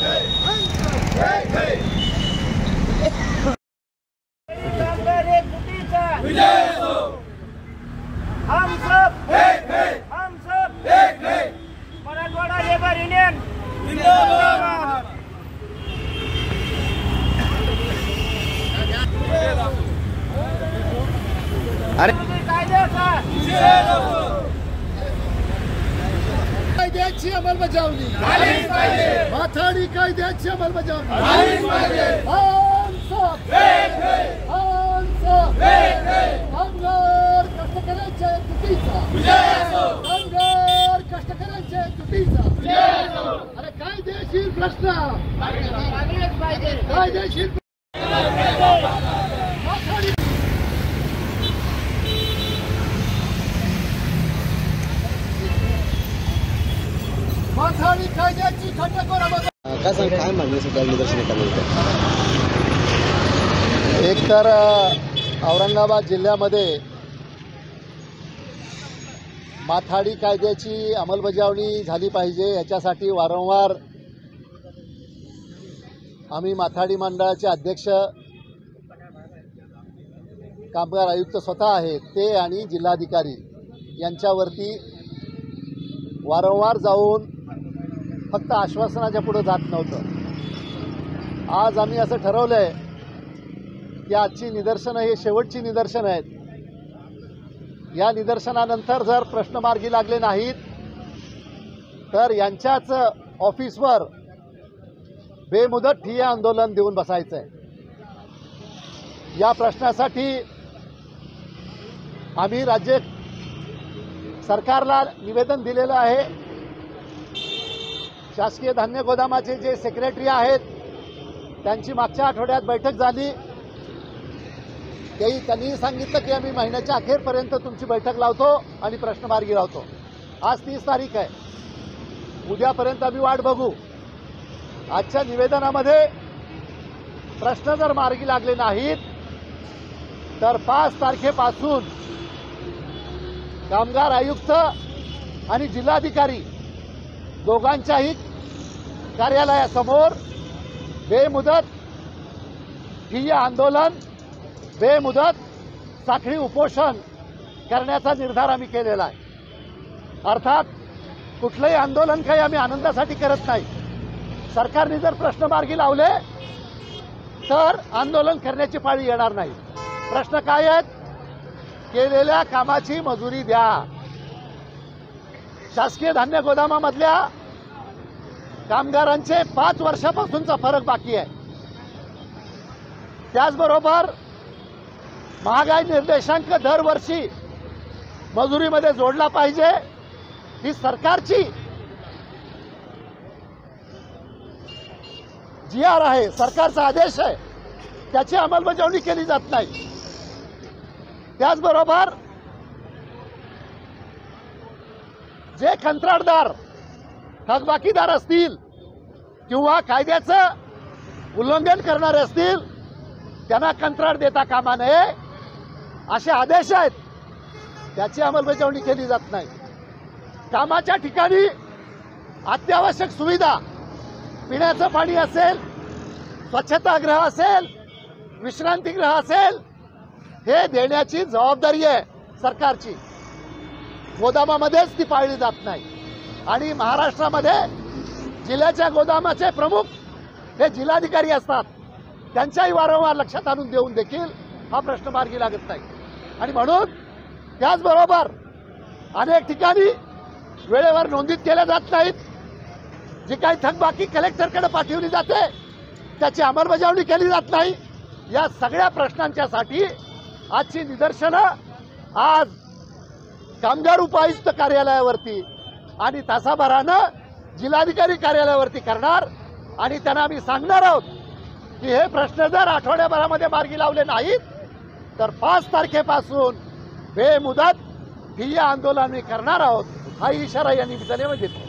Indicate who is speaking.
Speaker 1: हम सब एक है। Marathwada labour union जिंदाबाद।
Speaker 2: कायद्याची अंमलबजावणी
Speaker 1: झालीच पाहिजे।
Speaker 2: माथाडी कायद्याची अंमलबजावणी
Speaker 1: झालीच पाहिजे।
Speaker 2: हम सब
Speaker 1: एक है।
Speaker 2: हम सब
Speaker 1: एक है।
Speaker 2: कामगार कष्टकऱ्यांच्या तुटीचा
Speaker 1: विजय असो।
Speaker 2: कामगार कष्टकऱ्यांच्या तुटीचा
Speaker 1: विजय असो।
Speaker 2: अरे कायदेशीर प्रश्न
Speaker 1: झालीच पाहिजे।
Speaker 2: कायदेशीर माथाडी कायद्याची खंडखोर अंमलबजावणी
Speaker 3: काय मागणी सध्या निदर्शने करण्यात
Speaker 2: एक तर औरंगाबाद जिल्ह्यामध्ये माथाडी कायद्याची अंमलबजावणी झाली पाहिजे याच्यासाठी वारंवार आम्ही माथाडी मंडळाचे अध्यक्ष कामगार आयुक्त स्वतः आहेत ते आणि जिल्हाधिकारी यांच्यावरती वारंवार जाऊन फक्त आश्वासनाच्या पुढे जात नव्हतं। आज आम्ही असं ठरवलं आहे की आजची निदर्शनं हे शेवटची निदर्शनं आहेत। या निदर्शनानंतर जर प्रश्न मार्गी लागले नाहीत तर यांच्याच ऑफिसवर बेमुदत ठिय्या आंदोलन देऊन बसायचं आहे। या प्रश्नासाठी आम्ही राज्य सरकारला निवेदन दिलेलं आहे। शासकीय धान्य गोदामाचे जे सेक्रेटरी आहेत त्यांची मागच्या आठवड्यात बैठक झाली। त्यांनी सांगितलं की आम्ही महिन्याच्या अखेरपर्यंत तुमची बैठक लावतो आणि प्रश्न मार्गी लावतो। आज 30 तारीख आहे, उद्यापर्यंत आम्ही वाट बघू। आजच्या निवेदनामध्ये प्रश्न जर मार्गी लागले नाहीत तर 5 तारखेपासून कामगार आयुक्त आणि जिल्हाधिकारी दोघांच्याही कार्यालयासमोर बेमुदत ठिय्या आंदोलन, बेमुदत साखळी उपोषण करण्याचा निर्धार आम्ही केलेला आहे। अर्थात कुठलंही आंदोलन काही आम्ही आनंदासाठी करत नाही। सरकारने जर प्रश्न मार्गी लावले तर आंदोलन करण्याची पाळी येणार नाही। प्रश्न काय आहेत? केलेल्या कामाची मजुरी द्या। शासकीय धान्य गोदामामधल्या कामगारांचे 5 वर्षापासूनचा फरक बाकी आहे। त्याचबरोबर महागाई निर्देशांक दरवर्षी मजुरीमध्ये जोडला पाहिजे ही सरकारची GR आहे, सरकारचा आदेश आहे, त्याची अंमलबजावणी केली जात नाही। त्याचबरोबर जे कंत्राटदार थकबाकीदार असतील किंवा कायद्याचं उल्लंघन करणारे असतील त्यांना कंत्राट देता कामा नये असे आदेश आहेत, त्याची अंमलबजावणी केली जात नाही। कामाच्या ठिकाणी अत्यावश्यक सुविधा, पिण्याचं पाणी असेल, स्वच्छतागृह असेल, विश्रांतीगृह असेल, हे देण्याची जबाबदारी आहे सरकारची। गोदामामध्येच ती पाळली जात नाही। आणि महाराष्ट्रामध्ये जिल्ह्याच्या गोदामाचे प्रमुख हे जिल्हाधिकारी असतात, त्यांच्याही वारंवार लक्षात आणून देऊन देखील हा प्रश्न मार्गी लागत नाही। आणि म्हणून त्याचबरोबर अनेक ठिकाणी वेळेवर नोंदीत केल्या जात नाहीत। जी काही थकबाकी कलेक्टरकडे पाठवली जाते त्याची अंमलबजावणी केली जात नाही। या सगळ्या प्रश्नांच्यासाठी आजची निदर्शनं आज कामगार उपायुक्त कार्यालयावरती आणि तासाभरानं जिल्हाधिकारी कार्यालयावरती करणार। आणि त्यांना आम्ही सांगणार आहोत की हे प्रश्न जर आठवड्याभरामध्ये मार्गी लावले नाहीत तर 5 तारखेपासून बेमुदत ठिय्या आंदोलन करणार आहोत, हा इशारा या निमित्ताने देतो।